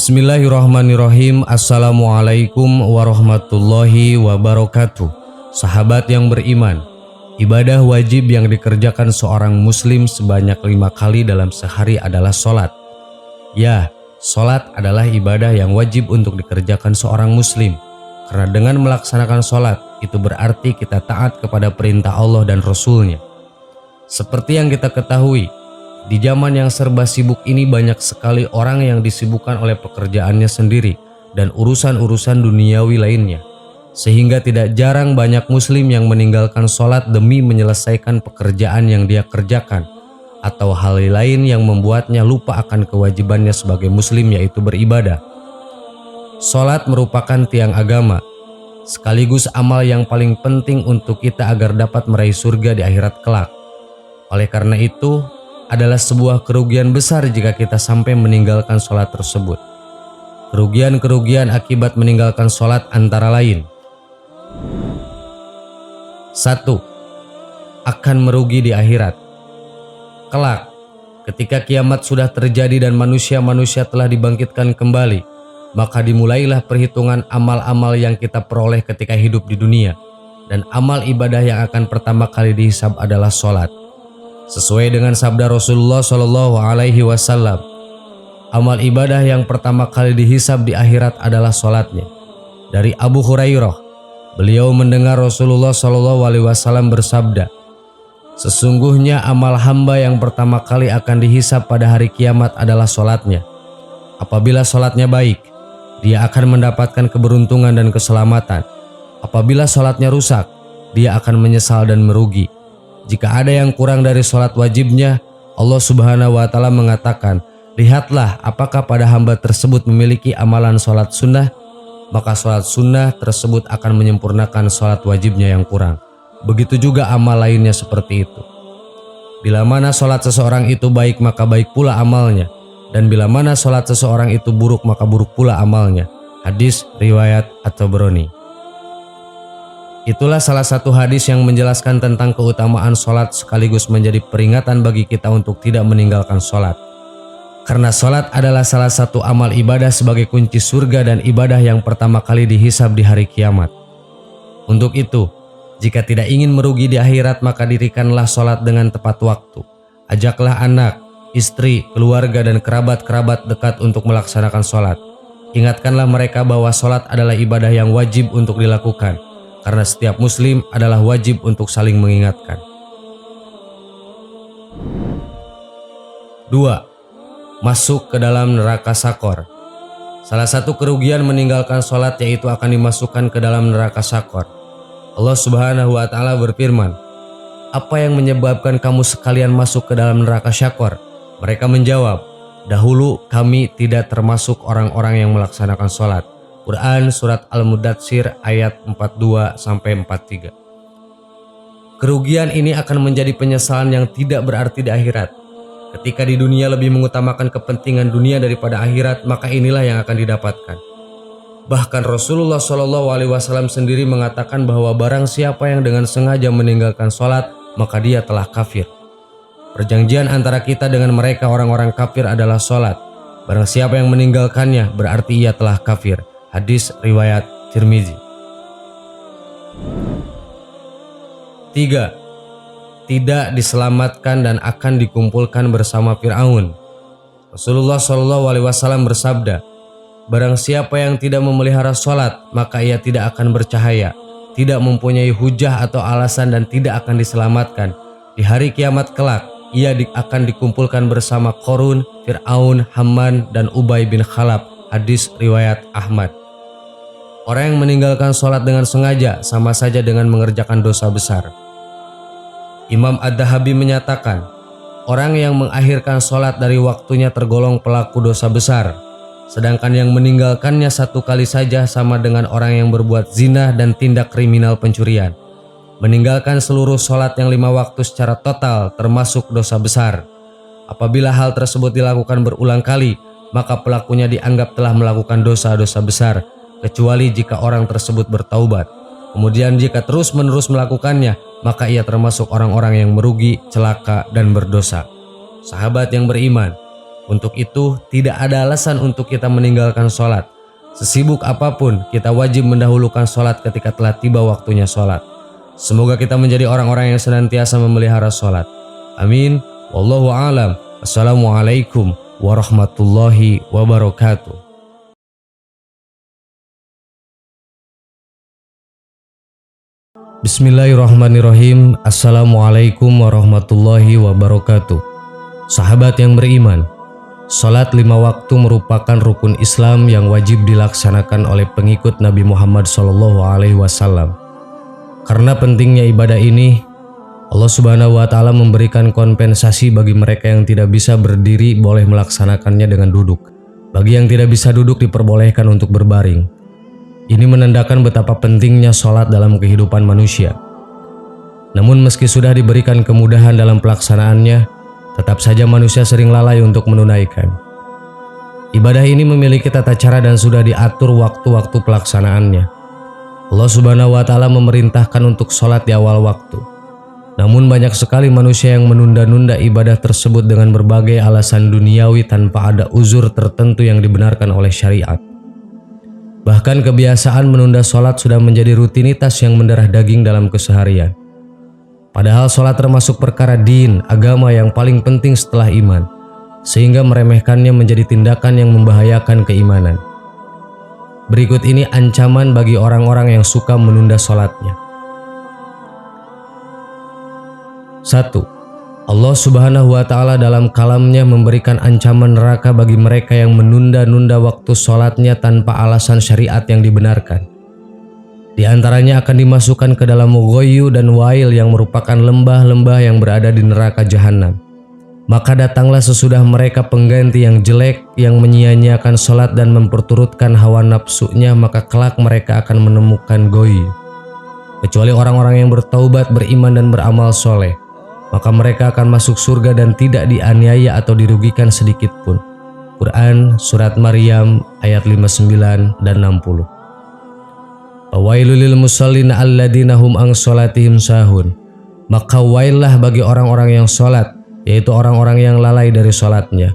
Bismillahirrahmanirrahim. Assalamualaikum warahmatullahi wabarakatuh. Sahabat yang beriman, ibadah wajib yang dikerjakan seorang muslim sebanyak 5 kali dalam sehari adalah sholat. Ya, sholat adalah ibadah yang wajib untuk dikerjakan seorang muslim. Karena dengan melaksanakan sholat, itu berarti kita taat kepada perintah Allah dan Rasul-Nya. Seperti yang kita ketahui, di zaman yang serba sibuk ini banyak sekali orang yang disibukkan oleh pekerjaannya sendiri dan urusan-urusan duniawi lainnya. Sehingga tidak jarang banyak muslim yang meninggalkan sholat demi menyelesaikan pekerjaan yang dia kerjakan, atau hal lain yang membuatnya lupa akan kewajibannya sebagai muslim, yaitu beribadah. Sholat merupakan tiang agama, sekaligus amal yang paling penting untuk kita agar dapat meraih surga di akhirat kelak. Oleh karena itu, adalah sebuah kerugian besar jika kita sampai meninggalkan sholat tersebut. Kerugian-kerugian akibat meninggalkan sholat antara lain: 1. Akan merugi di akhirat. Kelak, ketika kiamat sudah terjadi dan manusia-manusia telah dibangkitkan kembali, maka dimulailah perhitungan amal-amal yang kita peroleh ketika hidup di dunia, dan amal ibadah yang akan pertama kali dihisab adalah sholat. Sesuai dengan sabda Rasulullah SAW, amal ibadah yang pertama kali dihisab di akhirat adalah sholatnya. Dari Abu Hurairah, beliau mendengar Rasulullah SAW bersabda, sesungguhnya amal hamba yang pertama kali akan dihisab pada hari kiamat adalah sholatnya. Apabila sholatnya baik, dia akan mendapatkan keberuntungan dan keselamatan. Apabila sholatnya rusak, dia akan menyesal dan merugi. Jika ada yang kurang dari sholat wajibnya, Allah Subhanahu wa Ta'ala mengatakan, lihatlah apakah pada hamba tersebut memiliki amalan sholat sunnah, maka sholat sunnah tersebut akan menyempurnakan sholat wajibnya yang kurang. Begitu juga amal lainnya seperti itu. Bila mana sholat seseorang itu baik, maka baik pula amalnya, dan bila mana sholat seseorang itu buruk, maka buruk pula amalnya. Hadis riwayat At-Tabrani. Itulah salah satu hadis yang menjelaskan tentang keutamaan sholat sekaligus menjadi peringatan bagi kita untuk tidak meninggalkan sholat. Karena sholat adalah salah satu amal ibadah sebagai kunci surga dan ibadah yang pertama kali dihisab di hari kiamat. Untuk itu, jika tidak ingin merugi di akhirat, maka dirikanlah sholat dengan tepat waktu. Ajaklah anak, istri, keluarga, dan kerabat-kerabat dekat untuk melaksanakan sholat. Ingatkanlah mereka bahwa sholat adalah ibadah yang wajib untuk dilakukan, karena setiap muslim adalah wajib untuk saling mengingatkan. 2. Masuk ke dalam neraka Sakor. Salah satu kerugian meninggalkan sholat yaitu akan dimasukkan ke dalam neraka Sakor. Allah Subhanahu wa Ta'ala berfirman, apa yang menyebabkan kamu sekalian masuk ke dalam neraka Sakor? Mereka menjawab, dahulu kami tidak termasuk orang-orang yang melaksanakan sholat. Quran Surat Al-Mudatsir ayat 42-43. Kerugian ini akan menjadi penyesalan yang tidak berarti di akhirat. Ketika di dunia lebih mengutamakan kepentingan dunia daripada akhirat, maka inilah yang akan didapatkan. Bahkan Rasulullah SAW sendiri mengatakan bahwa barang siapa yang dengan sengaja meninggalkan sholat, maka dia telah kafir. Perjanjian antara kita dengan mereka orang-orang kafir adalah sholat. Barang siapa yang meninggalkannya, berarti ia telah kafir. Hadis riwayat Tirmizi. 3. Tidak diselamatkan dan akan dikumpulkan bersama Fir'aun. Rasulullah SAW bersabda, barang siapa yang tidak memelihara sholat, maka ia tidak akan bercahaya, tidak mempunyai hujah atau alasan, dan tidak akan diselamatkan. Di hari kiamat kelak, ia akan dikumpulkan bersama Qarun, Fir'aun, Haman, dan Ubay bin Khalaf. Hadis riwayat Ahmad. Orang yang meninggalkan sholat dengan sengaja sama saja dengan mengerjakan dosa besar. Imam Ad-Dahabi menyatakan, orang yang mengakhirkan sholat dari waktunya tergolong pelaku dosa besar, sedangkan yang meninggalkannya satu kali saja sama dengan orang yang berbuat zina dan tindak kriminal pencurian. Meninggalkan seluruh sholat yang 5 waktu secara total termasuk dosa besar. Apabila hal tersebut dilakukan berulang kali, maka pelakunya dianggap telah melakukan dosa-dosa besar, kecuali jika orang tersebut bertaubat. Kemudian jika terus-menerus melakukannya, maka ia termasuk orang-orang yang merugi, celaka, dan berdosa. Sahabat yang beriman, Untuk itu, tidak ada alasan untuk kita meninggalkan sholat. Sesibuk apapun, kita wajib mendahulukan sholat ketika telah tiba waktunya sholat. Semoga kita menjadi orang-orang yang senantiasa memelihara sholat. Amin. Wallahu a'lam. Assalamualaikum warahmatullahi wabarakatuh. Bismillahirrahmanirrahim. Assalamualaikum warahmatullahi wabarakatuh. Sahabat yang beriman, salat 5 waktu merupakan rukun Islam yang wajib dilaksanakan oleh pengikut Nabi Muhammad SAW. Karena pentingnya ibadah ini, Allah Subhanahu wa Ta'ala memberikan kompensasi bagi mereka yang tidak bisa berdiri boleh melaksanakannya dengan duduk. Bagi yang tidak bisa duduk diperbolehkan untuk berbaring. Ini menandakan betapa pentingnya sholat dalam kehidupan manusia. Namun meski sudah diberikan kemudahan dalam pelaksanaannya, tetap saja manusia sering lalai untuk menunaikan. Ibadah ini memiliki tata cara dan sudah diatur waktu-waktu pelaksanaannya. Allah Subhanahu wa Ta'ala memerintahkan untuk sholat di awal waktu. Namun banyak sekali manusia yang menunda-nunda ibadah tersebut dengan berbagai alasan duniawi tanpa ada uzur tertentu yang dibenarkan oleh syariat. Bahkan kebiasaan menunda sholat sudah menjadi rutinitas yang mendarah daging dalam keseharian. Padahal sholat termasuk perkara din, agama yang paling penting setelah iman, sehingga meremehkannya menjadi tindakan yang membahayakan keimanan. Berikut ini ancaman bagi orang-orang yang suka menunda sholatnya. 1. Allah Subhanahu wa Ta'ala dalam kalamnya memberikan ancaman neraka bagi mereka yang menunda-nunda waktu sholatnya tanpa alasan syariat yang dibenarkan. Di antaranya akan dimasukkan ke dalam Ghoyu dan Wail yang merupakan lembah-lembah yang berada di neraka jahanam. Maka datanglah sesudah mereka pengganti yang jelek yang menyia-nyiakan sholat dan memperturutkan hawa nafsunya, maka kelak mereka akan menemukan Ghoyu. Kecuali orang-orang yang bertaubat, beriman dan beramal soleh, maka mereka akan masuk surga dan tidak dianiaya atau dirugikan sedikit pun. Quran Surat Maryam ayat 59 dan 60. Fawailul lil musallina alladzina hum an sholatihim sahun. Maka waillah bagi orang-orang yang sholat, yaitu orang-orang yang lalai dari sholatnya.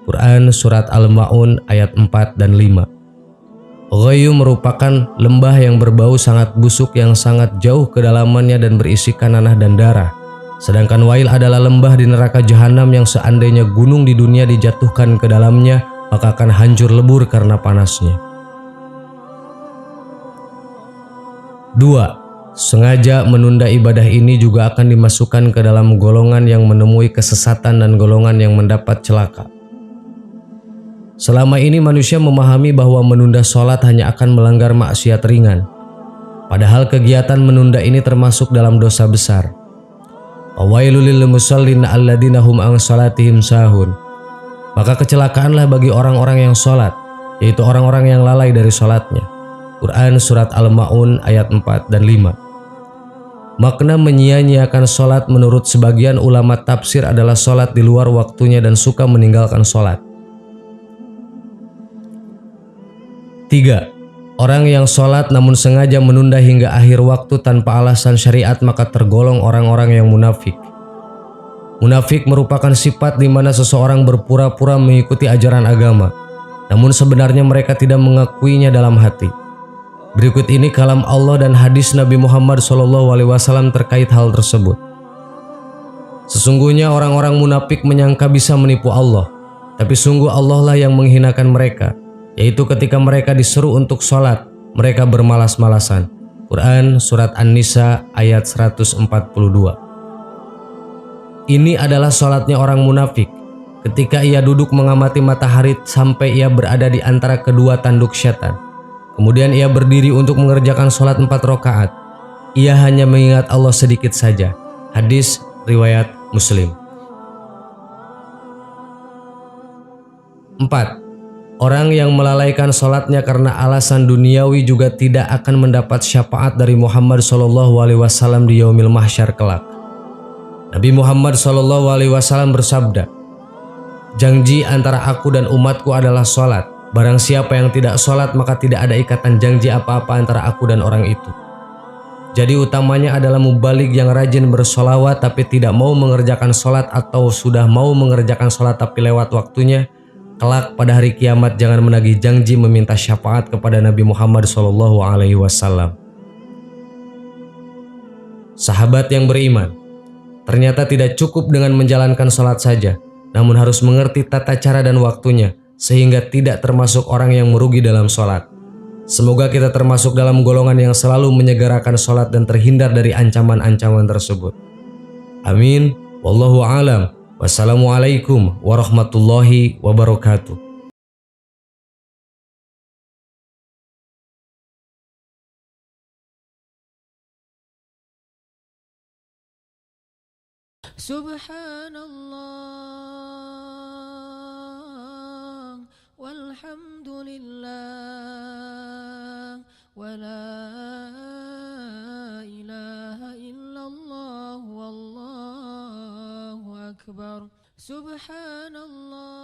Quran Surat Al-Ma'un ayat 4 dan 5. Ghayu merupakan lembah yang berbau sangat busuk yang sangat jauh kedalamannya dan berisikan nanah dan darah. Sedangkan Wail adalah lembah di neraka jahanam yang seandainya gunung di dunia dijatuhkan ke dalamnya, maka akan hancur lebur karena panasnya. 2. Sengaja menunda ibadah ini juga akan dimasukkan ke dalam golongan yang menemui kesesatan dan golongan yang mendapat celaka. Selama ini manusia memahami bahwa menunda sholat hanya akan melanggar maksiat ringan. Padahal kegiatan menunda ini termasuk dalam dosa besar. Fawailul lil musallin alladzina hum an sholatihim sahun. Maka kecelakaanlah bagi orang-orang yang sholat, yaitu orang-orang yang lalai dari sholatnya. Quran Surat Al-Ma'un ayat 4 dan 5. Makna menyia-nyiakan sholat menurut sebagian ulama tafsir adalah sholat di luar waktunya dan suka meninggalkan sholat. 3. Orang yang sholat namun sengaja menunda hingga akhir waktu tanpa alasan syariat maka tergolong orang-orang yang munafik. Munafik merupakan sifat di mana seseorang berpura-pura mengikuti ajaran agama, namun sebenarnya mereka tidak mengakuinya dalam hati. Berikut ini kalam Allah dan hadis Nabi Muhammad SAW terkait hal tersebut. Sesungguhnya orang-orang munafik menyangka bisa menipu Allah, tapi sungguh Allah lah yang menghinakan mereka, yaitu ketika mereka diseru untuk sholat, mereka bermalas-malasan. Quran Surat An-Nisa ayat 142. Ini adalah sholatnya orang munafik. Ketika ia duduk mengamati matahari sampai ia berada di antara kedua tanduk syaitan. Kemudian ia berdiri untuk mengerjakan sholat 4 rakaat. Ia hanya mengingat Allah sedikit saja. Hadis riwayat Muslim. 4. Orang yang melalaikan sholatnya karena alasan duniawi juga tidak akan mendapat syafaat dari Muhammad SAW di yaumil mahsyar kelak. Nabi Muhammad SAW bersabda, "Janji antara aku dan umatku adalah sholat. Barang siapa yang tidak sholat maka tidak ada ikatan janji apa-apa antara aku dan orang itu." Jadi utamanya adalah mubalik yang rajin bersolawat tapi tidak mau mengerjakan sholat, atau sudah mau mengerjakan sholat tapi lewat waktunya, Kelak pada hari kiamat jangan menagih janji meminta syafaat kepada Nabi Muhammad SAW. Sahabat yang beriman, ternyata tidak cukup dengan menjalankan sholat saja, namun harus mengerti tata cara dan waktunya, sehingga tidak termasuk orang yang merugi dalam sholat. Semoga kita termasuk dalam golongan yang selalu menyegerakan sholat dan terhindar dari ancaman-ancaman tersebut. Amin. Wallahu alam. Wassalamualaikum warahmatullahi wabarakatuh. Subhanallah walhamdulillah wala ilaha illallah wallahu akbar. Subhanallah.